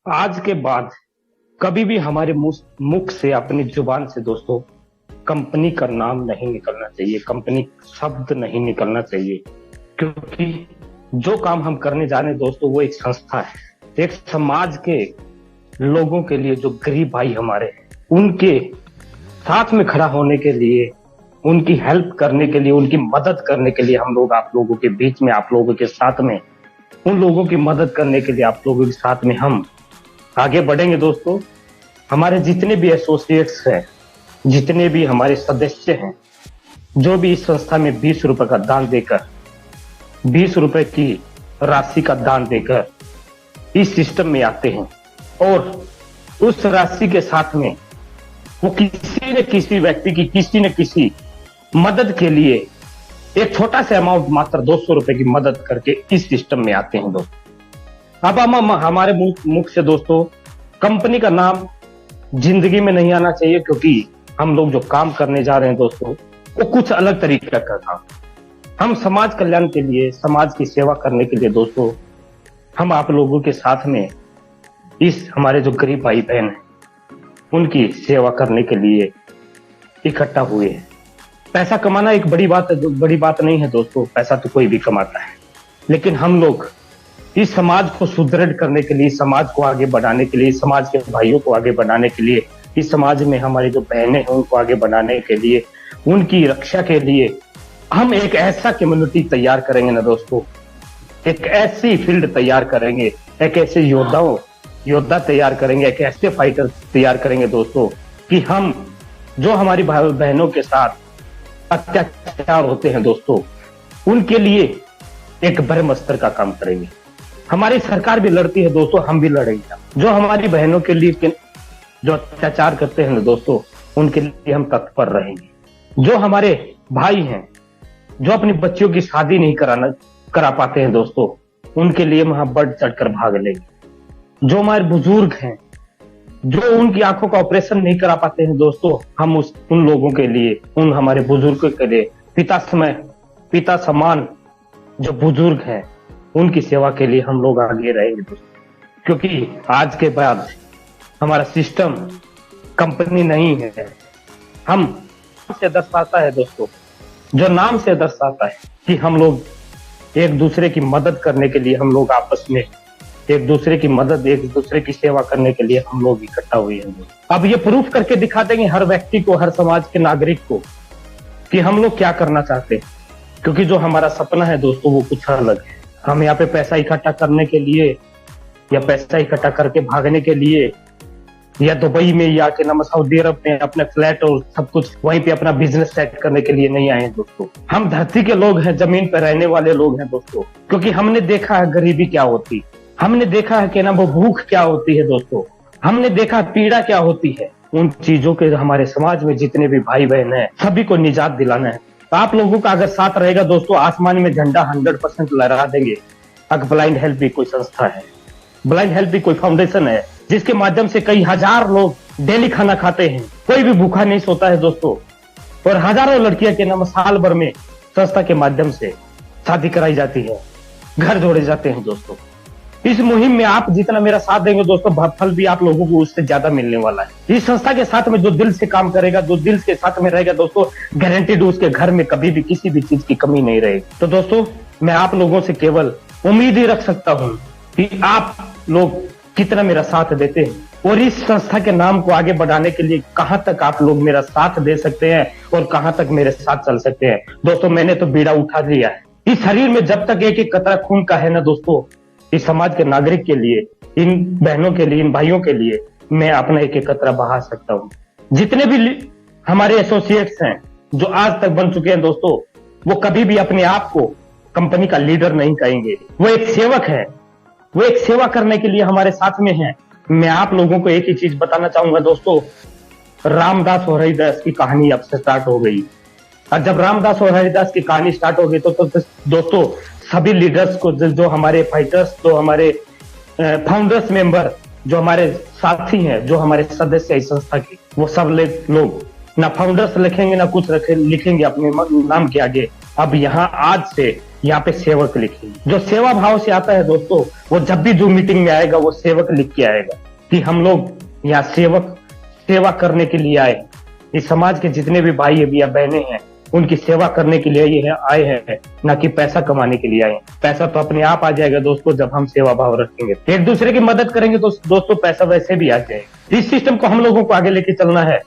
आज के बाद कभी भी हमारे मुख से अपनी जुबान से दोस्तों कंपनी का नाम नहीं निकलना चाहिए, कंपनी शब्द नहीं निकलना चाहिए। क्योंकि जो काम हम करने जा रहे हैं दोस्तों वो एक संस्था है, एक समाज के लोगों के लिए, जो गरीब भाई हमारे हैं उनके साथ में खड़ा होने के लिए, उनकी हेल्प करने के लिए, उनकी मदद करने के लिए हम लोग आप लोगों के बीच में, आप लोगों के साथ में, उन लोगों की मदद करने के लिए आप लोगों के साथ में हम आगे बढ़ेंगे दोस्तों। हमारे जितने भी एसोसिएट्स हैं, जितने भी हमारे सदस्य हैं, जो भी इस संस्था में 20 रुपए का दान देकर, 20 रुपए की राशि का दान देकर इस सिस्टम में आते हैं और उस राशि के साथ में वो किसी न किसी व्यक्ति की किसी न किसी मदद के लिए एक छोटा सा अमाउंट, मात्र 200 रुपए की मदद करके इस सिस्टम में आते हैं दोस्तों। अब हम हमारे मुख से दोस्तों कंपनी का नाम जिंदगी में नहीं आना चाहिए, क्योंकि हम लोग जो काम करने जा रहे हैं दोस्तों वो कुछ अलग तरीके का काम। हम समाज कल्याण के लिए, समाज की सेवा करने के लिए दोस्तों हम आप लोगों के साथ में, इस हमारे जो गरीब भाई बहन हैं उनकी सेवा करने के लिए इकट्ठा हुए हैं। पैसा कमाना एक बड़ी बात नहीं है दोस्तों, पैसा तो कोई भी कमाता है, लेकिन हम लोग इस समाज को सुदृढ़ करने के लिए, समाज को आगे बढ़ाने के लिए, समाज के भाइयों को आगे बढ़ाने के लिए, इस समाज में हमारी जो बहनें हैं उनको आगे बढ़ाने के लिए, उनकी रक्षा के लिए हम एक ऐसा कम्युनिटी तैयार करेंगे ना दोस्तों, एक ऐसी फील्ड तैयार करेंगे, एक ऐसे योद्धा तैयार करेंगे, एक ऐसे फाइटर तैयार करेंगे दोस्तों कि हम जो हमारी भाई बहनों के साथ अत्याचार होते हैं दोस्तों उनके लिए एक बड़े स्तर का काम करेंगे। हमारी सरकार भी लड़ती है दोस्तों, हम भी लड़ेंगे। जो हमारी बहनों के लिए जो अत्याचार करते हैं दोस्तों उनके लिए हम तत्पर रहेंगे। जो हमारे भाई हैं जो अपनी बच्चियों की शादी नहीं करा पाते हैं दोस्तों उनके लिए हम बढ़ चढ़कर भाग लेंगे। जो हमारे बुजुर्ग हैं जो उनकी आंखों का ऑपरेशन नहीं करा पाते हैं दोस्तों, हम उन लोगों के लिए, उन हमारे बुजुर्गों के लिए, पिता समान जो बुजुर्ग हैं उनकी सेवा के लिए हम लोग आगे रहेंगे दोस्तों। क्योंकि आज के बाद हमारा सिस्टम कंपनी नहीं है, हम से दर्शाता है दोस्तों, जो नाम से दर्शाता है कि हम लोग एक दूसरे की मदद करने के लिए, हम लोग आपस में एक दूसरे की मदद, एक दूसरे की सेवा करने के लिए हम लोग इकट्ठा हुए हैं। अब ये प्रूफ करके दिखा देंगे हर व्यक्ति को, हर समाज के नागरिक को कि हम लोग क्या करना चाहते हैं। क्योंकि जो हमारा सपना है दोस्तों वो कुछ अलग है। हम यहाँ पे पैसा इकट्ठा करने के लिए या पैसा इकट्ठा करके भागने के लिए या दुबई में या के नाम सऊदी अरब में अपने फ्लैट और सब कुछ वहीं पे अपना बिजनेस सेट करने के लिए नहीं आए हैं दोस्तों। हम धरती के लोग हैं, जमीन पर रहने वाले लोग हैं दोस्तों। क्योंकि हमने देखा है गरीबी क्या होती, हमने देखा है कि ना वो भूख क्या होती है दोस्तों, हमने देखा पीड़ा क्या होती है। उन चीजों के हमारे समाज में जितने भी भाई बहन हैं सभी को निजात दिलाना है। तो आप लोगों का अगर साथ रहेगा दोस्तों, आसमान में झंडा 100% लहरा देंगे। अगर ब्लाइंड हेल्प भी कोई संस्था है, ब्लाइंड हेल्प भी कोई फाउंडेशन है जिसके माध्यम से कई हजार लोग डेली खाना खाते हैं, कोई भी भूखा नहीं सोता है दोस्तों। और हजारों लड़कियां के नाम साल भर में संस्था के माध्यम से शादी कराई जाती है, घर जोड़े जाते हैं दोस्तों। इस मुहिम में आप जितना मेरा साथ देंगे दोस्तों, फल भी आप लोगों को उससे ज्यादा मिलने वाला है। इस संस्था के साथ में जो दिल से काम करेगा, जो दिल के साथ में रहेगा दोस्तों, गारंटीड उसके घर में कभी भी किसी भी चीज की कमी नहीं रहेगी। तो दोस्तों मैं आप लोगों से केवल उम्मीद ही रख सकता हूं कि आप लोग कितना मेरा साथ देते हैं और इस संस्था के नाम को आगे बढ़ाने के लिए कहां तक आप लोग मेरा साथ दे सकते हैं और कहां तक मेरे साथ चल सकते हैं। दोस्तों मैंने तो बीड़ा उठा लिया है। इस शरीर में जब तक एक एक कतरा खून का है ना दोस्तों, इस समाज के नागरिक के लिए, इन बहनों के लिए, इन भाइयों के लिए मैं अपना एक एक कतरा बहा सकता हूँ। जितने भी हमारे एसोसिएट्स हैं जो आज तक बन चुके हैं दोस्तों, वो कभी भी अपने आप को कंपनी का लीडर नहीं कहेंगे, वो एक सेवक है, वो एक सेवा करने के लिए हमारे साथ में है। मैं आप लोगों को एक ही चीज बताना चाहूंगा दोस्तों, रामदास और हरिदास की कहानी अब से स्टार्ट हो गई। और जब रामदास और हरिदास की कहानी स्टार्ट हो गई तो दोस्तों सभी लीडर्स को, जो हमारे फाइटर्स, जो हमारे फाउंडर्स मेंबर, जो हमारे साथी हैं, जो हमारे सदस्य इस संस्था के, वो सब लोग ना फाउंडर्स लिखेंगे ना कुछ लिखेंगे अपने नाम के आगे। अब यहाँ आज से यहाँ पे सेवक लिखेंगे। जो सेवा भाव से आता है दोस्तों, वो जब भी जो मीटिंग में आएगा वो सेवक लिख के आएगा कि हम लोग यहाँ सेवा करने के लिए आए। इस समाज के जितने भी भाई या बहनें हैं उनकी सेवा करने के लिए ये आए हैं, ना कि पैसा कमाने के लिए आए। पैसा तो अपने आप आ जाएगा दोस्तों जब हम सेवा भाव रखेंगे, एक दूसरे की मदद करेंगे तो दोस्तों पैसा वैसे भी आ जाएगा। इस सिस्टम को हम लोगों को आगे लेके चलना है,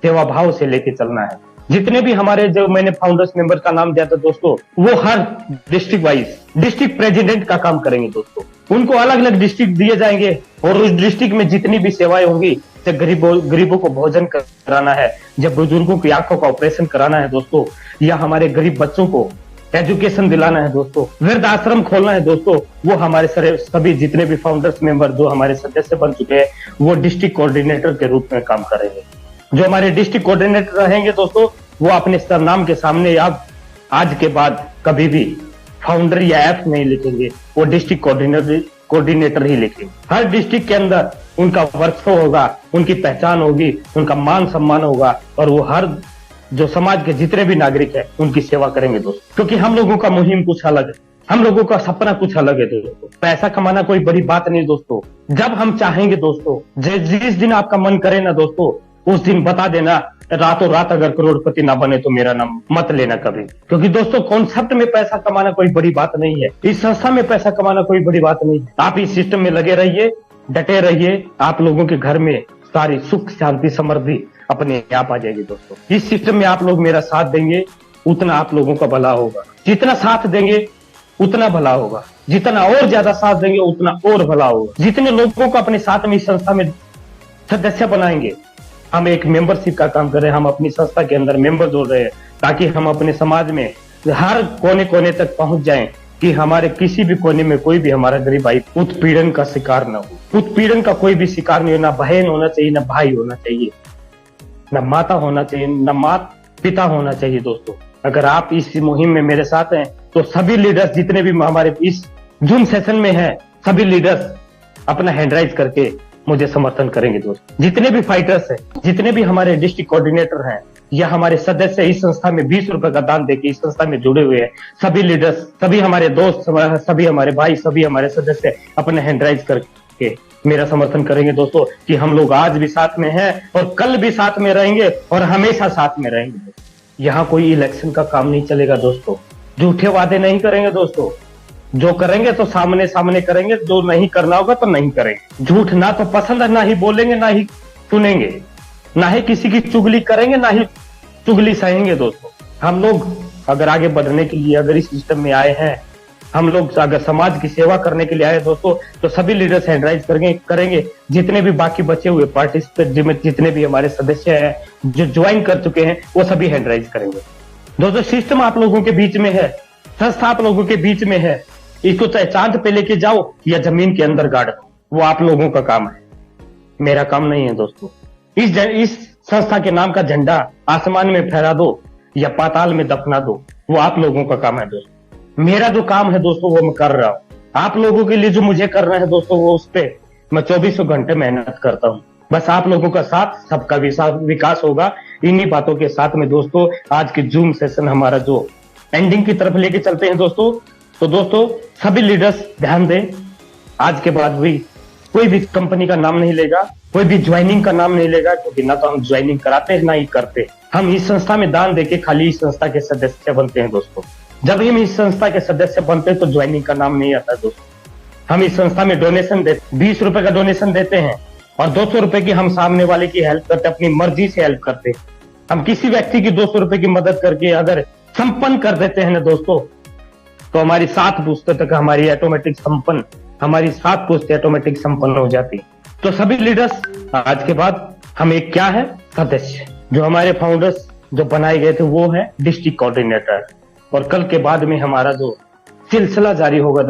सेवा भाव से लेके चलना है। जितने भी हमारे, जो मैंने फाउंडर्स मेंबर का नाम दिया था दोस्तों, वो हर डिस्ट्रिक्ट वाइज डिस्ट्रिक्ट प्रेसिडेंट का काम करेंगे दोस्तों। उनको अलग अलग डिस्ट्रिक्ट दिए जाएंगे और उस डिस्ट्रिक्ट में जितनी भी सेवाएं होंगी, जब गरीबों को भोजन कराना है, जब बुजुर्गों की आंखों का ऑपरेशन कराना है दोस्तों, या हमारे गरीब बच्चों को एजुकेशन दिलाना है दोस्तों, वृद्ध आश्रम खोलना है दोस्तों, वो हमारे सभी जितने भी फाउंडर्स मेंबर जो हमारे सदस्य बन चुके हैं वो डिस्ट्रिक्ट कोऑर्डिनेटर के रूप में काम करेंगे। जो हमारे डिस्ट्रिक्ट कोऑर्डिनेटर रहेंगे दोस्तों, वो अपने सरनाम के सामने अब आज के बाद कभी भी फाउंडर या एफ नहीं लिखेंगे, वो डिस्ट्रिक्ट कोऑर्डिनेटर ही लिखेंगे। हर डिस्ट्रिक्ट के अंदर उनका वर्कफ्लो होगा, उनकी पहचान होगी, उनका मान सम्मान होगा, और वो हर जो समाज के जितने भी नागरिक है उनकी सेवा करेंगे दोस्तों। क्योंकि हम लोगों का मुहिम कुछ अलग है, हम लोगों का सपना कुछ अलग है दोस्तों। पैसा कमाना कोई बड़ी बात नहीं दोस्तों। जब हम चाहेंगे दोस्तों, जिस दिन आपका मन करे ना दोस्तों, उस दिन बता देना, रातों रात अगर करोड़पति ना बने तो मेरा नाम मत लेना कभी। क्योंकि दोस्तों कॉन्सेप्ट में पैसा कमाना कोई बड़ी बात नहीं है, इस संस्था में पैसा कमाना कोई बड़ी बात नहीं है। आप इस सिस्टम में लगे रहिए, डटे रहिए, आप लोगों के घर में सारी सुख शांति समृद्धि अपने आप आ जाएगी दोस्तों। इस सिस्टम में आप लोग मेरा साथ देंगे, उतना आप लोगों का भला होगा। जितना साथ देंगे उतना भला होगा, जितना और ज्यादा साथ देंगे उतना और भला होगा। जितने लोगों को अपने साथ में इस संस्था में सदस्य बनाएंगे, हम एक मेंबरशिप का काम कर रहे हैं, हम अपनी संस्था के अंदर मेंबर जोड़ रहे हैं, ताकि हम अपने समाज में हर कोने कोने तक पहुंच जाएं, कि हमारे किसी भी कोने में कोई भी हमारा गरीब भाई उत्पीड़न का शिकार न हो। उत्पीड़न का कोई भी शिकार नहीं हो, ना बहन होना चाहिए, ना भाई होना चाहिए, ना माता होना चाहिए, ना माता पिता होना चाहिए दोस्तों। अगर आप इस मुहिम में मेरे साथ हैं तो सभी लीडर्स जितने भी हमारे इस जूम सेशन में हैं, सभी लीडर्स अपना हैंड राइज करके मुझे समर्थन करेंगे दोस्तों। जितने भी फाइटर्स हैं, जितने भी हमारे डिस्ट्रिक्ट कोऑर्डिनेटर हैं या हमारे सदस्य इस संस्था में 20 रुपए का दान देके इस संस्था में जुड़े हुए हैं, सभी लीडर्स, सभी हमारे दोस्त, सभी हमारे भाई, सभी हमारे सदस्य अपने हैंड राइज करके मेरा समर्थन करेंगे दोस्तों, कि हम लोग आज भी साथ में हैं और कल भी साथ में रहेंगे और हमेशा साथ में रहेंगे। यहाँ कोई इलेक्शन का काम नहीं चलेगा दोस्तों, झूठे वादे नहीं करेंगे दोस्तों। जो करेंगे तो सामने सामने करेंगे, जो नहीं करना होगा तो नहीं करेंगे। झूठ ना तो पसंद है, ना ही बोलेंगे, ना ही सुनेंगे, ना ही किसी की चुगली करेंगे, ना ही चुगली सहेंगे दोस्तों। हम लोग अगर आगे बढ़ने के लिए, अगर इस सिस्टम में आए हैं, हम लोग अगर समाज की सेवा करने के लिए आए दोस्तों, तो सभी लीडर्स हैंड राइज करेंगे। जितने भी बाकी बचे हुए पार्टिसिपेट, जितने भी हमारे सदस्य हैं जो ज्वाइन कर चुके हैं, वो सभी हैंड राइज करेंगे दोस्तों। सिस्टम आप लोगों के बीच में है, संस्था आप लोगों के बीच में है। इसको चाहे चांद पे लेके जाओ या जमीन के अंदर गाड़ दो, वो आप लोगों का काम है, मेरा काम नहीं है दोस्तों। इस संस्था के नाम का झंडा आसमान में फहरा दो या पाताल में दफना दो, वो आप लोगों का काम है दोस्तों। मेरा जो काम है दोस्तों वो मैं कर रहा हूँ। आप लोगों के लिए जो मुझे करना है दोस्तों, वो उस पे मैं 24 घंटे मेहनत करता हूँ। बस आप लोगों का साथ, सबका विकास होगा। इन्हीं बातों के साथ में दोस्तों आज की जूम सेशन हमारा जो एंडिंग की तरफ लेके चलते हैं दोस्तों। तो दोस्तों सभी लीडर्स ध्यान दें, आज के बाद भी कोई भी कंपनी का नाम नहीं लेगा, कोई भी ज्वाइनिंग का नाम नहीं लेगा, क्योंकि ना तो हम ज्वाइनिंग कराते हैं ना ही करते। हम इस संस्था में दान देके खाली इस संस्था के सदस्य बनते हैं दोस्तों। जब हम इस संस्था के सदस्य बनते हैं तो ज्वाइनिंग का नाम नहीं आता दोस्तों। हम इस संस्था में डोनेशन देते, 20 रुपए का डोनेशन देते हैं और 200 रुपए की हम सामने वाले की हेल्प करते, अपनी मर्जी से हेल्प करते। हम किसी व्यक्ति की 200 रुपए की मदद करके अगर संपन्न कर देते हैं ना दोस्तों, तो हमारी 7 पुश्तों तक हमारी ऑटोमेटिक संपन्न, हमारी 7 पुश्तें ऑटोमेटिक संपन्न हो जाती। तो सभी लीडर्स आज के बाद हम एक क्या है, सदस्य। जो हमारे फाउंडर्स जो बनाए गए थे वो है डिस्ट्रिक्ट कोऑर्डिनेटर, और कल के बाद में हमारा जो सिलसिला जारी होगा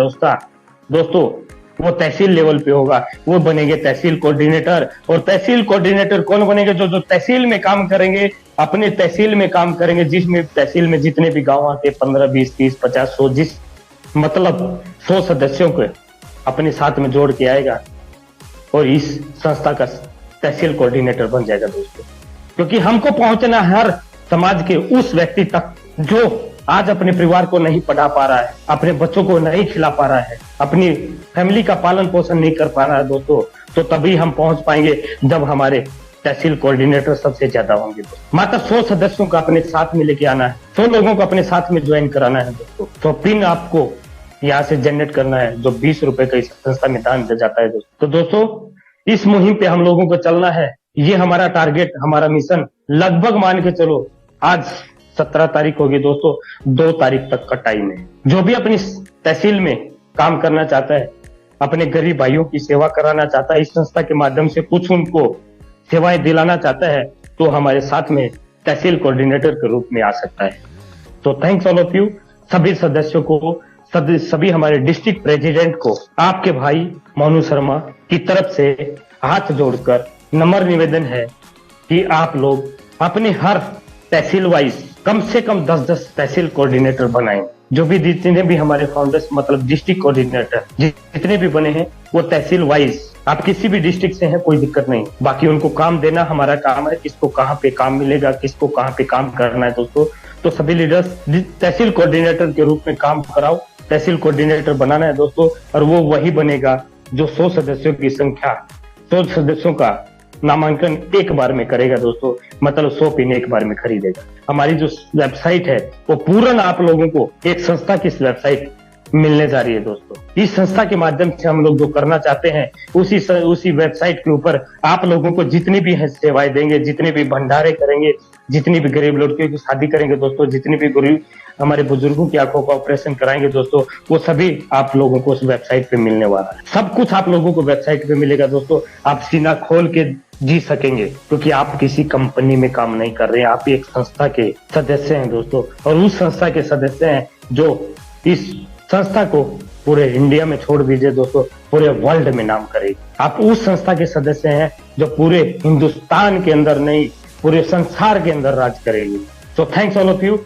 दोस्तों वो तहसील लेवल पे होगा। वो बनेंगे तहसील कोऑर्डिनेटर, और तहसील कोऑर्डिनेटर कौन बनेंगे, जो तहसील में काम करेंगे, अपने तहसील में काम करेंगे, जिसमें तहसील में जितने भी गांव आते 15, 20, 30, 50, 100, जिस मतलब 100 सदस्यों को अपने साथ में जोड़ के आएगा और इस संस्था का तहसील कोऑर्डिनेटर बन जाएगा दोस्तों। क्योंकि हमको पहुंचना हर समाज के उस व्यक्ति तक जो आज अपने परिवार को नहीं पढ़ा पा रहा है, अपने बच्चों को नहीं खिला पा रहा है, अपनी फैमिली का पालन पोषण नहीं कर पा रहा है दोस्तों, तो तभी हम पहुंच पाएंगे जब हमारे तहसील कोऑर्डिनेटर सबसे ज्यादा होंगे। मात्र 100 सदस्यों को अपने साथ में लेके आना है, 100 लोगों को अपने साथ में ज्वाइन कराना है दोस्तों। तो पिन आपको यहाँ से जनरेट करना है, जो 20 रुपए का इस संस्था में दान दिया जाता है दोस्तों। तो दोस्तों इस मुहिम पे हम लोगों को चलना है, ये हमारा टारगेट, हमारा मिशन। लगभग मान के चलो आज 17 तारीख होगी दोस्तों, 2 तारीख तक का टाइम है। जो भी अपनी तहसील में काम करना चाहता है, अपने गरीब भाइयों की सेवा कराना चाहता है, इस संस्था के माध्यम से कुछ उनको सेवाएं दिलाना चाहता है, तो हमारे साथ में तहसील कोऑर्डिनेटर के रूप में आ सकता है। तो थैंक्स ऑल ऑफ यू, सभी सदस्यों को, सभी हमारे डिस्ट्रिक्ट प्रेसिडेंट को, आपके भाई मोनू शर्मा की तरफ से हाथ जोड़कर नम्र निवेदन है कि आप लोग अपने हर तहसील वाइज कम से कम 10-10 तहसील कोऑर्डिनेटर बनाएं। जो भी जितने भी हमारे फाउंडर्स मतलब डिस्ट्रिक्ट कोऑर्डिनेटर जितने भी बने हैं वो तहसील वाइज, आप किसी भी डिस्ट्रिक्ट से हैं कोई दिक्कत नहीं, बाकी उनको काम देना हमारा काम है, किसको कहाँ पे काम मिलेगा, किसको कहाँ पे काम करना है दोस्तों। तो सभी लीडर्स तहसील कोऑर्डिनेटर के रूप में काम कराओ, तहसील कोऑर्डिनेटर बनाना है दोस्तों, और वो वही बनेगा जो 100 सदस्यों की संख्या, 100 सदस्यों का नामांकन एक बार में करेगा दोस्तों, मतलब 100 पिन एक बार में खरीदेगा। हमारी जो वेबसाइट है वो पूर्ण आप लोगों को एक संस्था की वेबसाइट मिलने जा रही है दोस्तों। इस संस्था के माध्यम से हम लोग जो करना चाहते हैं उसी वेबसाइट के ऊपर आप लोगों को जितनी भी है सेवाएं देंगे, जितने भी भंडारे करेंगे, जितनी भी गरीब लड़कियों की शादी करेंगे दोस्तों, जितनी भी गरीब हमारे बुजुर्गों की आंखों का ऑपरेशन कराएंगे दोस्तों, वो सभी आप लोगों को उस वेबसाइट पे मिलने वाला है। सब कुछ आप लोगों को वेबसाइट पे मिलेगा दोस्तों। आप सीना खोल के जी सकेंगे, क्योंकि आप किसी कंपनी में काम नहीं कर रहे हैं, आप एक संस्था के सदस्य हैं दोस्तों, और उस संस्था के सदस्य हैं जो इस संस्था को पूरे इंडिया में छोड़ दीजिए दोस्तों, पूरे वर्ल्ड में नाम करेगी। आप उस संस्था के सदस्य हैं जो पूरे हिंदुस्तान के अंदर नहीं, पूरे संसार के अंदर राज करेगी। So thanks all of you.